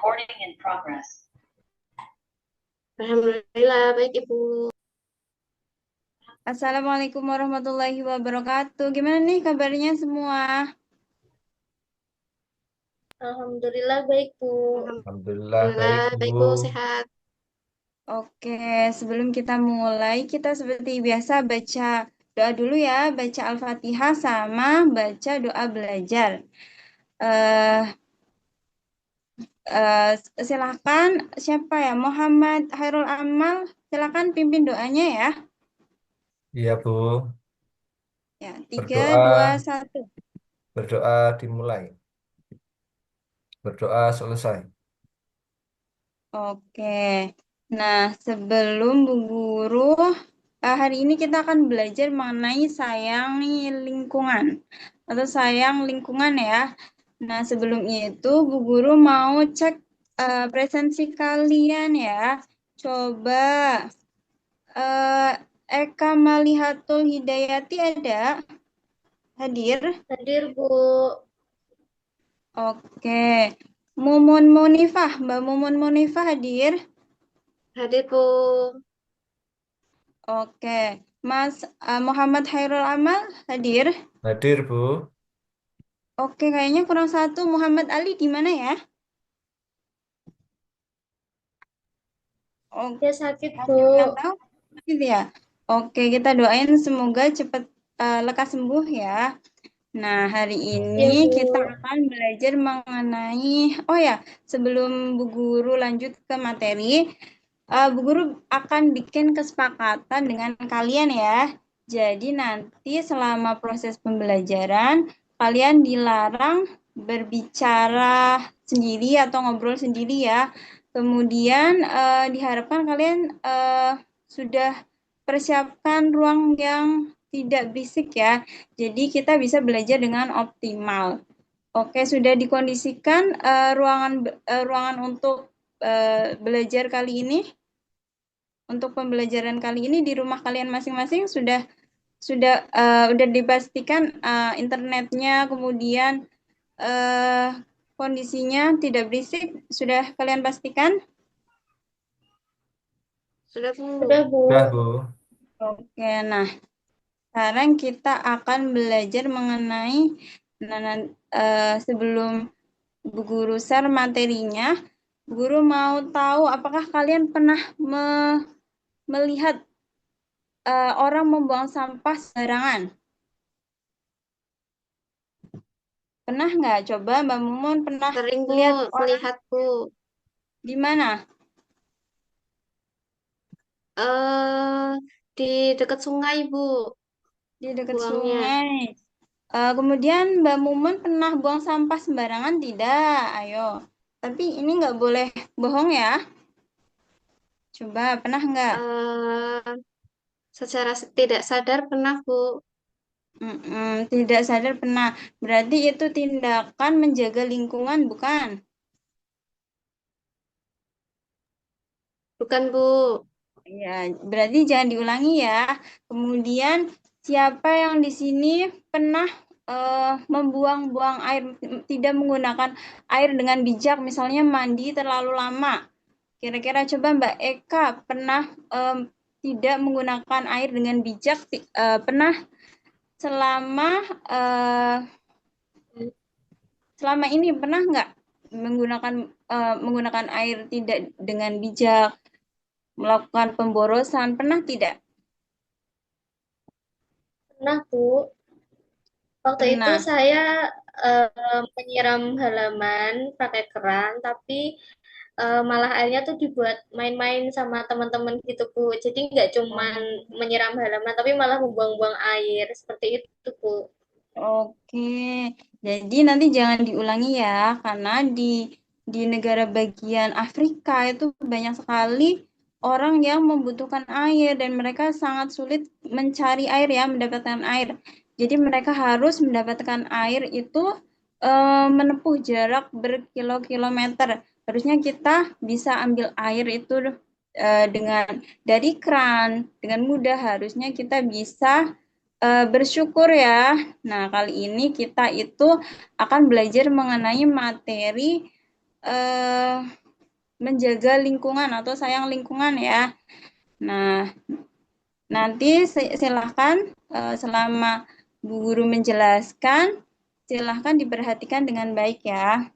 Recording in progress. Alhamdulillah, baik Ibu. Assalamualaikum warahmatullahi wabarakatuh. Gimana nih kabarnya semua? Alhamdulillah, baik Bu. Alhamdulillah baik Baik Bu. Bu, sehat. Oke, sebelum kita mulai, kita seperti biasa baca doa dulu ya, baca Al-Fatihah sama baca doa belajar. Eh Silahkan siapa ya? Muhammad Hairul Amal, silakan pimpin doanya ya. Iya Bu, Ya, 3, berdoa 2, 1. berdoa dimulai. Berdoa selesai. Oke. Nah, sebelum Bu Guru, hari ini kita akan belajar mengenai sayangi lingkungan atau sayang lingkungan ya. Nah, sebelum itu Bu Guru mau cek presensi kalian ya. Coba eh, Eka Malihatul Hidayati ada hadir? Hadir Bu. Oke. Mumun Munifah, Mbak Mumun Munifah hadir? Hadir Bu. Oke, Mas Muhammad Hairul Amal hadir. Hadir Bu. Oke, kayaknya kurang satu. Muhammad Ali di mana ya? Oh, Dia sakit ada Bu. yang tahu? Gitu ya. Oke, kita doain semoga cepat lekas sembuh ya. Nah, hari ini Iya Bu. kita akan belajar mengenai, oh ya, sebelum Bu Guru lanjut ke materi, Bu Guru akan bikin kesepakatan dengan kalian ya. Jadi nanti selama proses pembelajaran, kalian dilarang berbicara sendiri atau ngobrol sendiri ya. Kemudian diharapkan kalian sudah persiapkan ruang yang tidak berisik ya. Jadi kita bisa belajar dengan optimal. Oke, sudah dikondisikan ruangan untuk belajar kali ini. Untuk pembelajaran kali ini di rumah kalian masing-masing sudah dipastikan internetnya, kemudian kondisinya tidak berisik, sudah kalian pastikan? Sudah Bu. Sudah Bu. Sudah Bu. Oke, nah sekarang kita akan belajar mengenai sebelum Bu Guru share materinya, Bu Guru mau tahu apakah kalian pernah melihat orang membuang sampah sembarangan? Pernah nggak? Coba Mbak Mumun pernah Sering Bu, lihat orang melihat Bu. di mana? Eh, di dekat sungai Bu, Di dekat buangnya. sungai. Kemudian Mbak Mumun pernah buang sampah sembarangan tidak? Ayo. Tapi ini nggak boleh bohong ya. Coba pernah nggak? Eh, secara tidak sadar pernah Bu. Tidak sadar pernah. Berarti itu tindakan menjaga lingkungan, bukan? Bukan Bu. Ya, berarti jangan diulangi ya. Kemudian siapa yang di sini pernah membuang-buang air, tidak menggunakan air dengan bijak, misalnya mandi terlalu lama. Kira-kira coba Mbak Eka pernah tidak menggunakan air dengan bijak, pernah selama eh, selama ini pernah nggak menggunakan air tidak dengan bijak, melakukan pemborosan, pernah tidak? Pernah Bu. Waktu itu Pernah. saya menyiram halaman pakai keran, tapi malah airnya tuh dibuat main-main sama teman-teman gitu Bu. Jadi nggak cuman menyiram halaman, tapi malah membuang-buang air seperti itu Bu. Oke, jadi nanti jangan diulangi ya, karena di negara bagian Afrika itu banyak sekali orang yang membutuhkan air dan mereka sangat sulit mencari air ya, mendapatkan air. Jadi mereka harus mendapatkan air itu menempuh jarak berkilo-kilometer. Harusnya kita bisa ambil air itu dengan dari keran dengan mudah. Harusnya kita bisa bersyukur ya. Nah, kali ini kita itu akan belajar mengenai materi eh, menjaga lingkungan atau sayang lingkungan ya. Nah, nanti silahkan selama Bu Guru menjelaskan, silahkan diperhatikan dengan baik ya.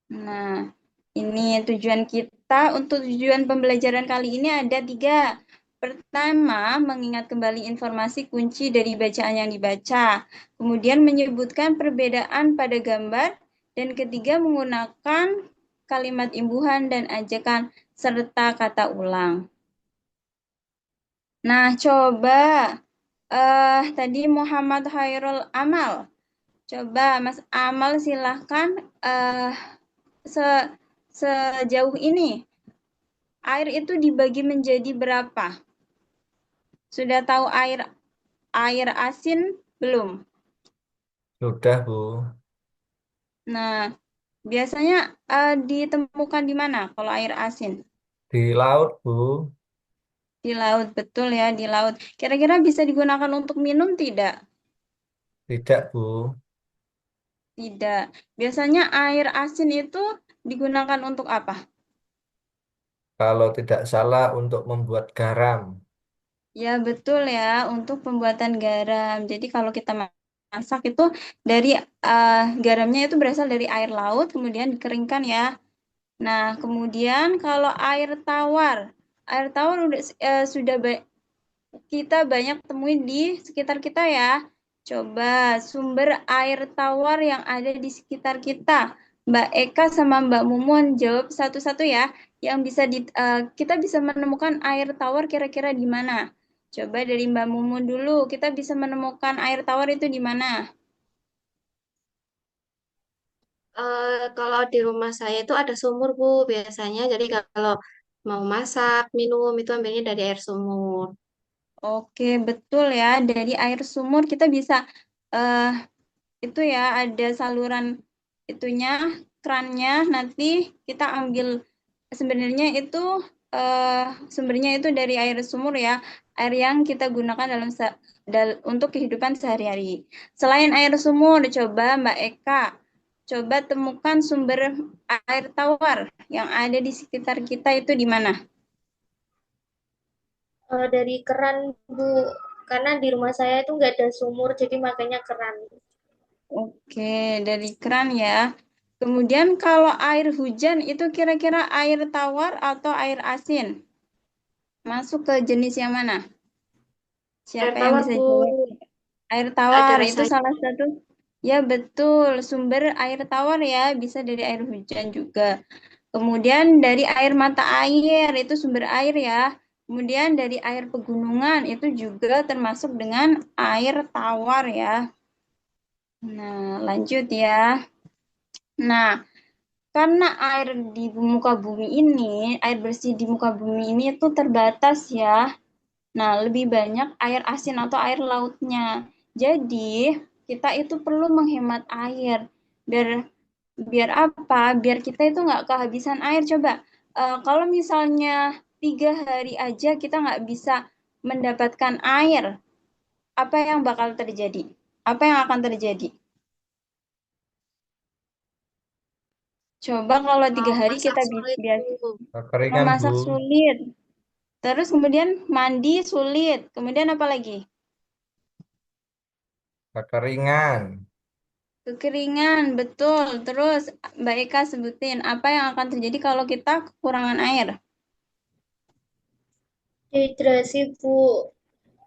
Nah, ini tujuan kita untuk tujuan pembelajaran kali ini ada 3. Pertama, mengingat kembali informasi kunci dari bacaan yang dibaca. Kemudian menyebutkan perbedaan pada gambar. Dan ketiga, menggunakan kalimat imbuhan dan ajakan serta kata ulang. Nah, coba tadi Muhammad Khairul Amal. Coba Mas Amal silahkan se sejauh ini air itu dibagi menjadi berapa? Sudah tahu air air asin belum? Sudah, Bu. Nah, biasanya ditemukan di mana kalau air asin? Di laut, Bu. Di laut, betul ya, di laut. Kira-kira bisa digunakan untuk minum tidak? Tidak, Bu. Tidak. Biasanya air asin itu digunakan untuk apa? Kalau tidak salah untuk membuat garam. Ya, betul ya, untuk pembuatan garam. Jadi kalau kita masak itu dari garamnya itu berasal dari air laut, kemudian dikeringkan ya. Nah, kemudian kalau air tawar sudah kita banyak temuin di sekitar kita ya. Coba sumber air tawar yang ada di sekitar kita. Mbak Eka sama Mbak Mumun jawab satu-satu ya. Yang bisa kita bisa menemukan air tawar kira-kira di mana? Coba dari Mbak Mumun dulu, kita bisa menemukan air tawar itu di mana? Kalau di rumah saya itu ada sumur, Bu, biasanya. Jadi kalau mau masak, minum, itu ambilnya dari air sumur. Oke, betul ya. Dari air sumur kita bisa eh itu ya ada saluran itunya, krannya. Nanti kita ambil sebenarnya itu eh sumbernya itu dari air sumur ya, air yang kita gunakan untuk kehidupan sehari-hari. Selain air sumur, coba Mbak Eka, coba temukan sumber air tawar yang ada di sekitar kita itu di mana? Dari keran, Bu. Karena di rumah saya itu nggak ada sumur, jadi makanya keran. Oke, dari keran ya. Kemudian kalau air hujan itu kira-kira air tawar atau air asin? Masuk ke jenis yang mana? Air Siapa yang tawar, bisa Bu, jawab? Air ada tawar itu rasanya. salah satu. Ya betul, sumber air tawar ya bisa dari air hujan juga. Kemudian dari air mata air itu sumber air ya. Kemudian dari air pegunungan itu juga termasuk dengan air tawar ya. Nah, lanjut ya. Nah, karena air di muka bumi ini, air bersih di muka bumi ini itu terbatas ya. Nah, lebih banyak air asin atau air lautnya. Jadi, kita itu perlu menghemat air. Biar biar apa? Biar kita itu nggak kehabisan air. Coba, kalau misalnya 3 hari aja kita nggak bisa mendapatkan air, apa yang bakal terjadi? Apa yang akan terjadi? Coba kalau tiga Mau hari masak kita sulit, biasa Bu. Kekeringan, Bu. memasak sulit, terus kemudian mandi sulit, kemudian apa lagi? Kekeringan. Kekeringan, betul. Terus Mbak Eka sebutin apa yang akan terjadi kalau kita kekurangan air. Dehidrasi, Bu.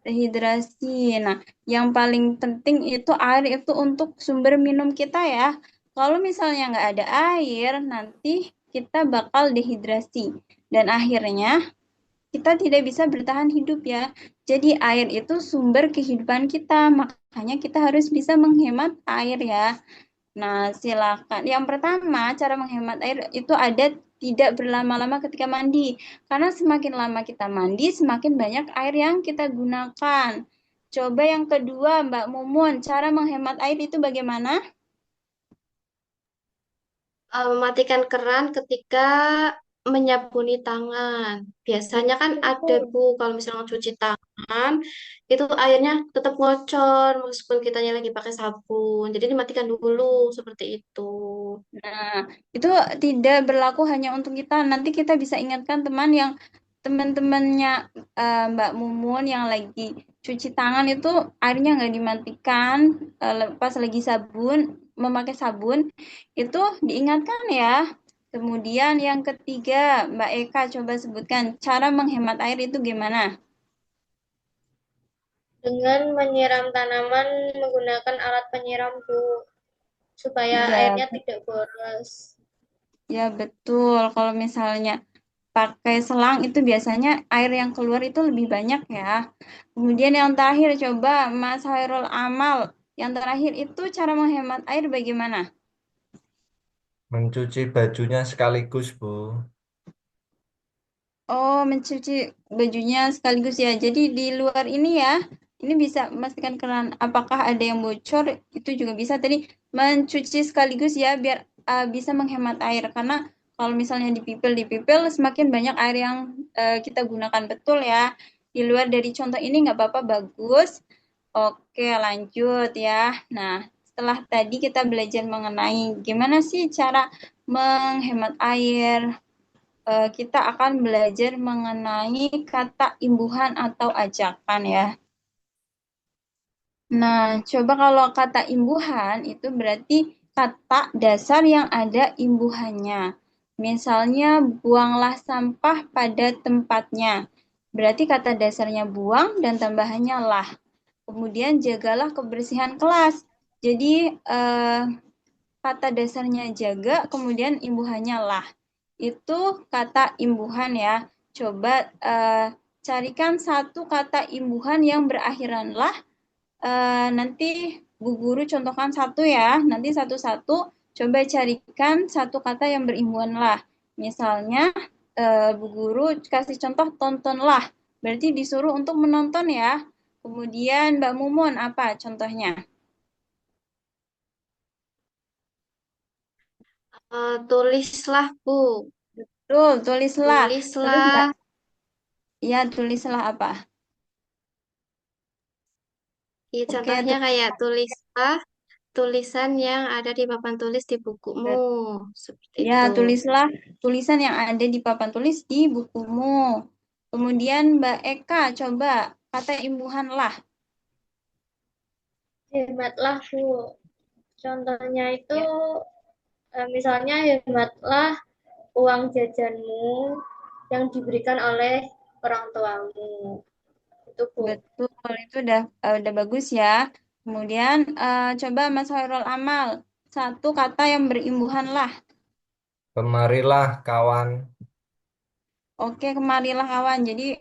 Dehidrasi. Nah, yang paling penting itu air itu untuk sumber minum kita ya. Kalau misalnya nggak ada air, nanti kita bakal dehidrasi. Dan akhirnya kita tidak bisa bertahan hidup ya. Jadi air itu sumber kehidupan kita. Makanya kita harus bisa menghemat air ya. Nah, silakan. Yang pertama, cara menghemat air itu ada tidak berlama-lama ketika mandi. Karena semakin lama kita mandi, semakin banyak air yang kita gunakan. Coba yang kedua, Mbak Mumun, cara menghemat air itu bagaimana? Mematikan keran ketika menyabuni tangan. Biasanya kan ada Oh, Bu, kalau misalnya cuci tangan, itu airnya tetap ngocor meskipun kitanya lagi pakai sabun. Jadi dimatikan dulu seperti itu. Nah, itu tidak berlaku hanya untuk kita. Nanti kita bisa ingatkan teman-temannya Mbak Mumun yang lagi cuci tangan itu airnya nggak dimatikan pas lagi memakai sabun itu diingatkan ya. Kemudian yang ketiga, Mbak Eka coba sebutkan cara menghemat air itu gimana? dengan menyiram tanaman menggunakan alat penyiram, Bu, supaya Iya, airnya tidak boros. ya betul. Kalau misalnya pakai selang itu biasanya air yang keluar itu lebih banyak ya. Kemudian yang terakhir coba Mas Hairul Amal. Yang terakhir itu cara menghemat air bagaimana? Mencuci bajunya sekaligus, Bu. Oh, mencuci bajunya sekaligus ya. Jadi di luar ini ya, ini bisa memastikan keran apakah ada yang bocor itu juga bisa. Tadi mencuci sekaligus ya biar bisa menghemat air karena kalau misalnya dipipil semakin banyak air yang kita gunakan betul ya. Di luar dari contoh ini nggak apa-apa bagus. Oke, lanjut ya. Nah, setelah tadi kita belajar mengenai gimana sih cara menghemat air, kita akan belajar mengenai kata imbuhan atau ajakan ya. Nah, coba kalau kata imbuhan itu berarti kata dasar yang ada imbuhannya. Misalnya, buanglah sampah pada tempatnya. Berarti kata dasarnya buang dan tambahannya lah. Kemudian jagalah kebersihan kelas. Jadi, kata dasarnya jaga, kemudian imbuhannya lah. Itu kata imbuhan ya. Coba carikan satu kata imbuhan yang berakhiran lah. Nanti Bu Guru contohkan satu ya. Nanti satu-satu coba carikan satu kata yang berimbuhan lah. Misalnya Bu Guru kasih contoh tontonlah. Berarti disuruh untuk menonton ya. Kemudian Mbak Mumun apa contohnya? Tulislah Bu, Tuh, tulislah. Terus Mbak, tulislah. ya tulislah apa? Ya, Oke, contohnya kayak tulislah tulisan yang ada di papan tulis di bukumu. Seperti ya itu. tulislah tulisan yang ada di papan tulis di bukumu. Kemudian Mbak Eka, coba kata imbuhan lah. Hematlah, Bu. Contohnya itu Ya, misalnya hematlah uang jajanmu yang diberikan oleh orang tuamu. Itu, Bu. betul. Itu udah bagus ya. Kemudian coba Mas Hoirul Amal, satu kata yang berimbuhan lah. Kemarilah, kawan. Oke, kemarilah kawan. Jadi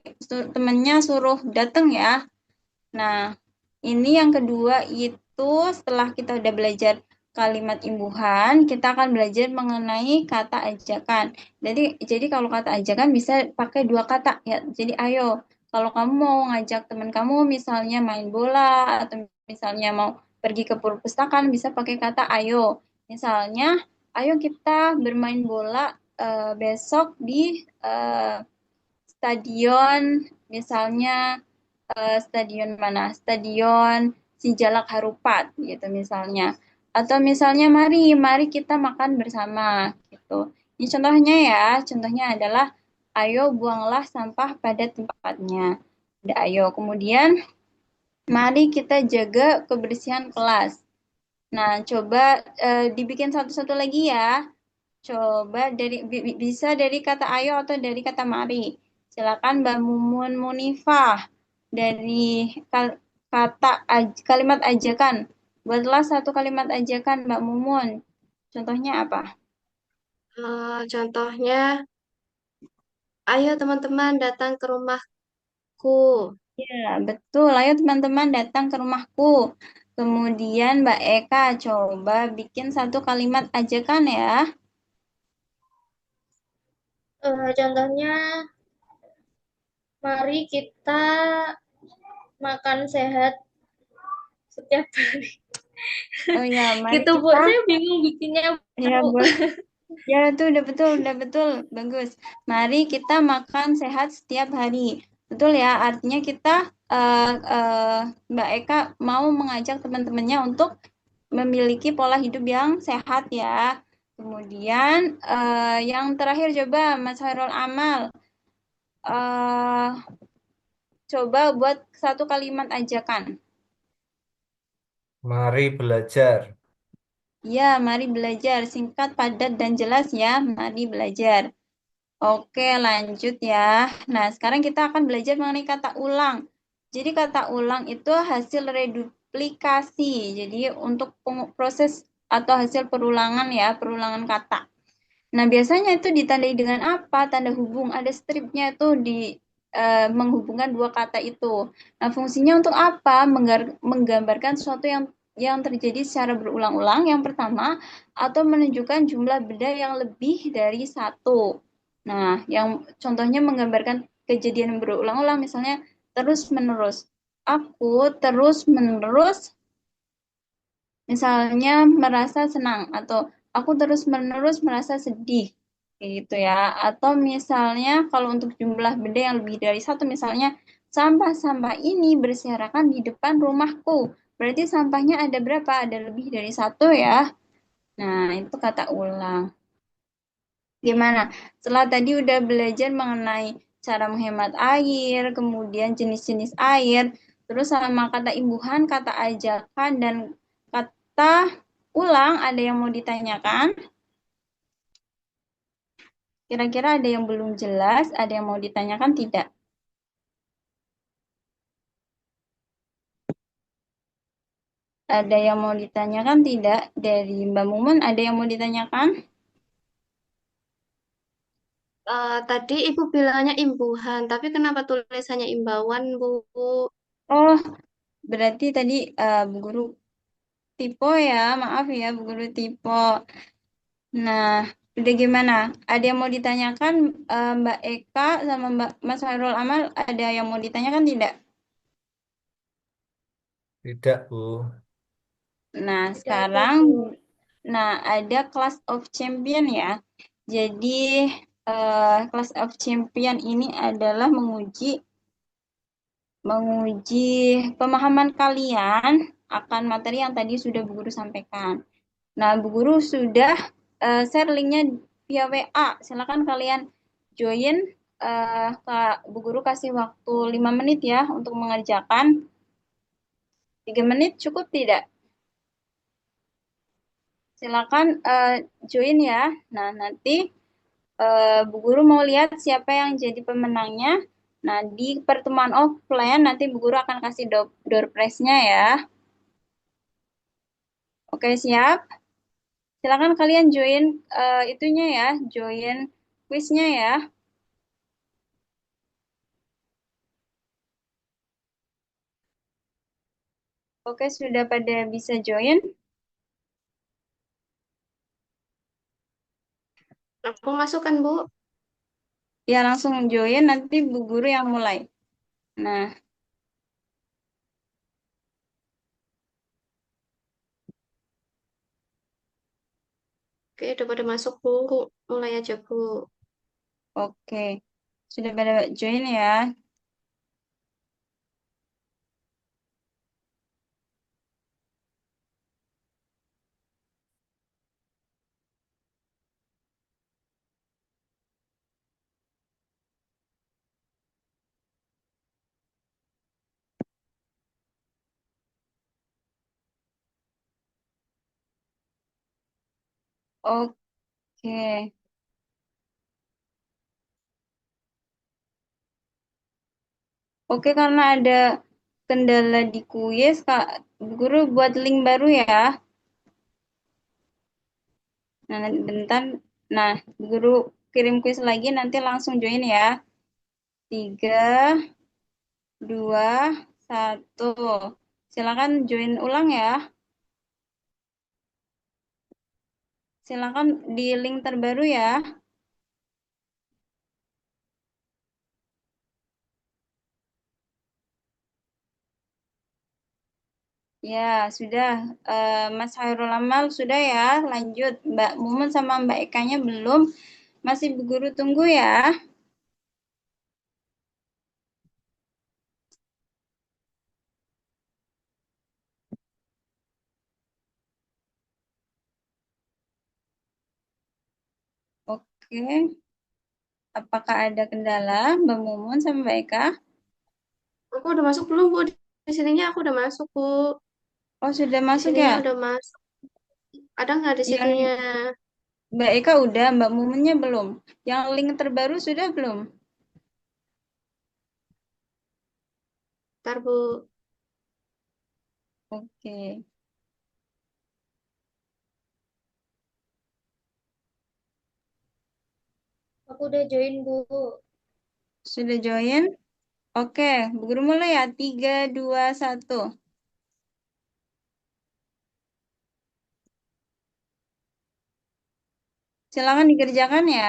temennya suruh datang ya. Nah, ini yang kedua itu setelah kita udah belajar kalimat imbuhan, kita akan belajar mengenai kata ajakan. Jadi kalau kata ajakan bisa pakai dua kata ya. Jadi ayo, kalau kamu mau ngajak teman kamu misalnya main bola atau misalnya mau pergi ke perpustakaan bisa pakai kata ayo. Misalnya, ayo kita bermain bola besok di stadion misalnya stadion mana? Stadion Sijalak Harupat gitu misalnya. Atau misalnya mari kita makan bersama gitu. Ini contohnya ya, contohnya adalah ayo buanglah sampah pada tempatnya. Ada ayo. Kemudian mari kita jaga kebersihan kelas. Nah, coba dibikin satu-satu lagi ya. Coba bisa dari kata ayo atau dari kata mari. Silakan Mbak Mumun Munifah dari kalimat ajakan. Buatlah satu kalimat ajakan Mbak Mumun. Contohnya apa? Contohnya, ayo teman-teman datang ke rumahku. Ya, betul. Ayo teman-teman datang ke rumahku. Kemudian Mbak Eka coba bikin satu kalimat ajakan ya. Contohnya, mari kita makan sehat setiap hari. Oh ya, mari Gitu, Bu. kita Saya bingung bikinnya, ya Bu. Ya, itu udah betul, bagus. Mari kita makan sehat setiap hari. Betul ya, artinya kita Mbak Eka mau mengajak teman-temannya untuk memiliki pola hidup yang sehat ya. Kemudian yang terakhir coba Mas Hairul Amal, eh coba buat satu kalimat ajakan. Mari belajar. Ya, mari belajar. Singkat, padat, dan jelas ya. Mari belajar. Oke, lanjut ya. Nah, sekarang kita akan belajar mengenai kata ulang. Jadi kata ulang itu hasil reduplikasi. Jadi untuk proses atau hasil perulangan ya, perulangan kata. Nah, biasanya itu ditandai dengan apa? Tanda hubung. Ada stripnya itu di menghubungkan dua kata itu. Nah, fungsinya untuk apa? Menggambarkan sesuatu yang terjadi secara berulang-ulang. Yang pertama, atau menunjukkan jumlah benda yang lebih dari satu. Nah, yang contohnya menggambarkan kejadian berulang-ulang, misalnya terus-menerus. Aku terus-menerus misalnya merasa senang atau aku terus-menerus merasa sedih gitu ya. Atau misalnya kalau untuk jumlah benda yang lebih dari satu misalnya sampah-sampah ini berserakan di depan rumahku. Berarti sampahnya ada berapa? Ada lebih dari satu ya. Nah, itu kata ulang. Gimana? Setelah tadi udah belajar mengenai cara menghemat air, kemudian jenis-jenis air, terus sama kata imbuhan, kata ajakan, dan kata ulang, ada yang mau ditanyakan? Kira-kira ada yang belum jelas, ada yang mau ditanyakan tidak? Ada yang mau ditanyakan tidak? Dari Mbak Mumun, ada yang mau ditanyakan? Tadi Ibu bilangnya imbuhan, tapi kenapa tulisannya imbauan, Bu? Oh, berarti tadi Bu Guru tipe ya, maaf ya Bu Guru tipe. Nah, udah gimana? Ada yang mau ditanyakan Mbak Eka sama Mbak Mas Hairul Amal? Ada yang mau ditanyakan tidak? Tidak, Bu. Nah, Tidak ada, sekarang, Bu. nah ada Class of Champion ya. Jadi Class of Champion ini adalah menguji pemahaman kalian akan materi yang tadi sudah Bu Guru sampaikan. Nah, Bu Guru sudah share linknya via WA. Silakan kalian join. Kak, Bu Guru kasih waktu 5 menit ya untuk mengerjakan. 3 menit cukup tidak? Silakan join ya. Nah, nanti Bu Guru mau lihat siapa yang jadi pemenangnya. Nah, di pertemuan offline nanti Bu Guru akan kasih door prize-nya ya. Oke, siap? Silakan kalian join itunya ya, join quiznya ya. Oke, sudah pada bisa join? Aku masukkan, Bu. Ya, langsung join, nanti Bu Guru yang mulai. Nah, Oke, udah pada masuk, Bu. Mulai aja, Bu. oke. Sudah pada join ya. Oke. Oke, karena ada kendala di kuis, Kak, Bu Guru buat link baru ya. Nah, nanti bentar. Nah, Bu Guru kirim kuis lagi, nanti langsung join ya. 3, 2, 1. Silakan join ulang ya. Silakan di link terbaru ya. Ya, sudah. Mas Hairul Amal sudah ya. Lanjut. Mbak Mumun sama Mbak Ekanya belum. Masih Bu Guru tunggu ya. Oke. Apakah ada kendala Mbak Mumun sama Mbak Eka? Aku udah masuk belum, Bu? Di sininya aku udah masuk, Bu. Oh, sudah Di masuk ya? sininya udah masuk. Ada nggak di situnya? Yang Mbak Eka udah, Mbak Mumunnya belum. Yang link terbaru sudah belum? Ntar, Bu. Oke. Aku udah join, Bu. Sudah join? Oke, Bu Guru mulai ya. 3, 2, 1. Silakan dikerjakan ya.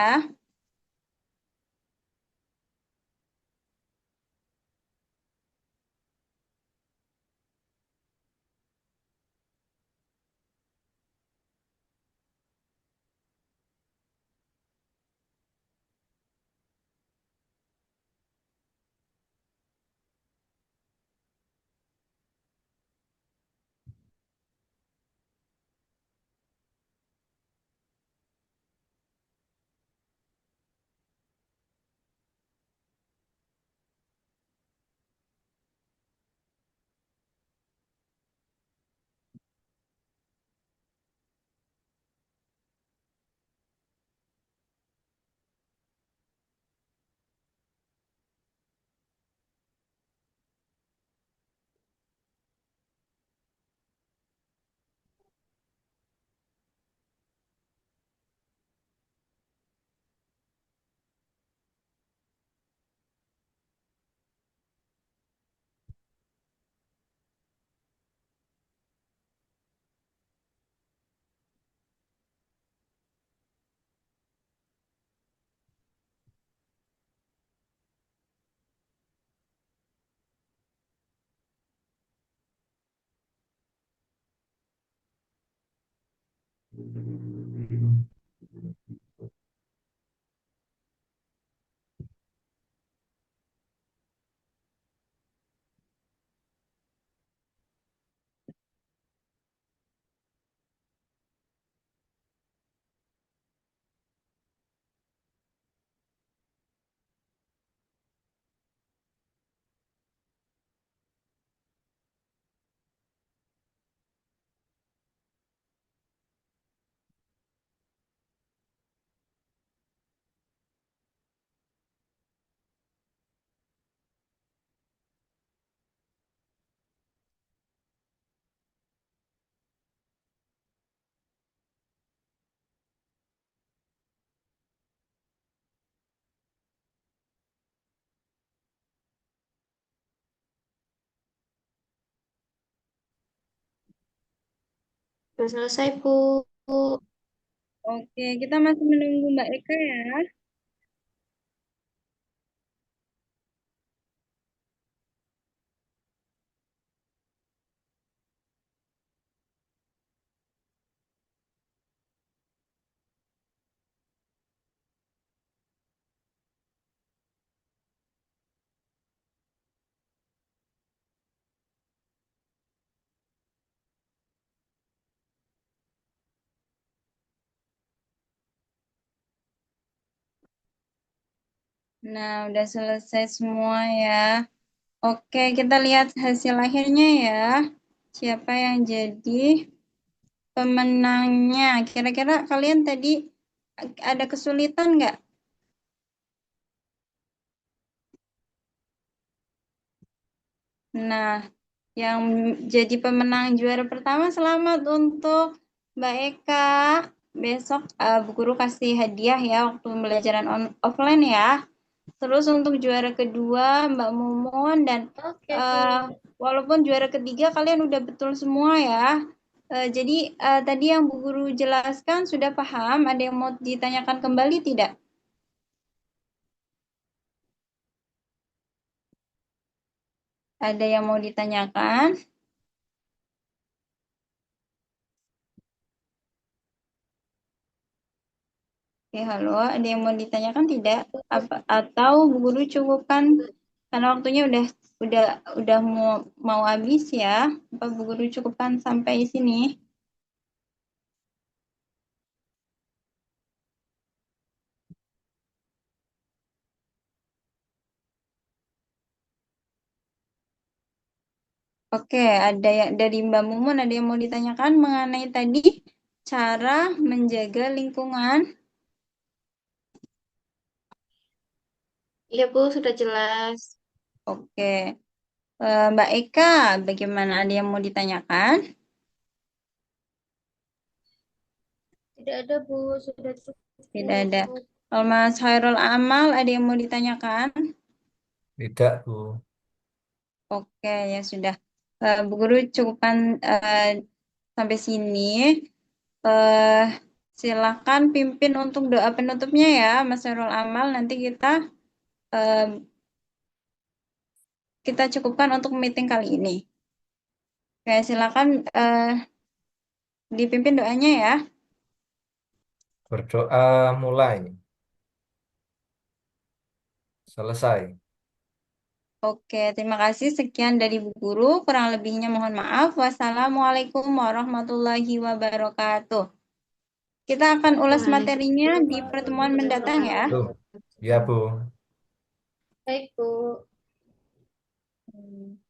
Udah selesai, Bu. Oke, kita masih menunggu Mbak Eka ya. Nah, udah selesai semua ya. Oke, kita lihat hasil akhirnya ya. Siapa yang jadi pemenangnya? Kira-kira kalian tadi ada kesulitan nggak? Nah, yang jadi pemenang juara pertama selamat untuk Mbak Eka. Besok Bu Guru kasih hadiah ya waktu pembelajaran offline ya. Terus untuk juara kedua Mbak Mumun dan Oke, eh, Bu. walaupun juara ketiga kalian udah betul semua ya. Jadi tadi yang Bu Guru jelaskan sudah paham? Ada yang mau ditanyakan kembali tidak? Ada yang mau ditanyakan? Halo, ada yang mau ditanyakan tidak? Atau Bu Guru cukupkan karena waktunya udah udah mau habis ya. Apa Bu Guru cukupkan sampai sini? Oke, ada yang dari Mbak Mumun ada yang mau ditanyakan mengenai tadi cara menjaga lingkungan. Iya, Bu, sudah jelas. Oke, Mbak Eka, bagaimana? Ada yang mau ditanyakan? Tidak ada, Bu. Sudah Tidak cukup. ada. Kalau Mas Hairul Amal, ada yang mau ditanyakan? Tidak, Bu. Oke, ya sudah. Bu Guru cukupkan sampai sini. Eh, Silakan pimpin untuk doa penutupnya ya, Mas Hairul Amal. Nanti eh, kita cukupkan untuk meeting kali ini. Oke, silakan dipimpin doanya ya. Berdoa mulai. Selesai. Oke, terima kasih. Sekian dari Bu Guru. Kurang lebihnya mohon maaf. Wassalamualaikum warahmatullahi wabarakatuh. Kita akan ulas materinya di pertemuan mendatang ya. Tuh. Ya, Bu. Baik, Bu. Hmm.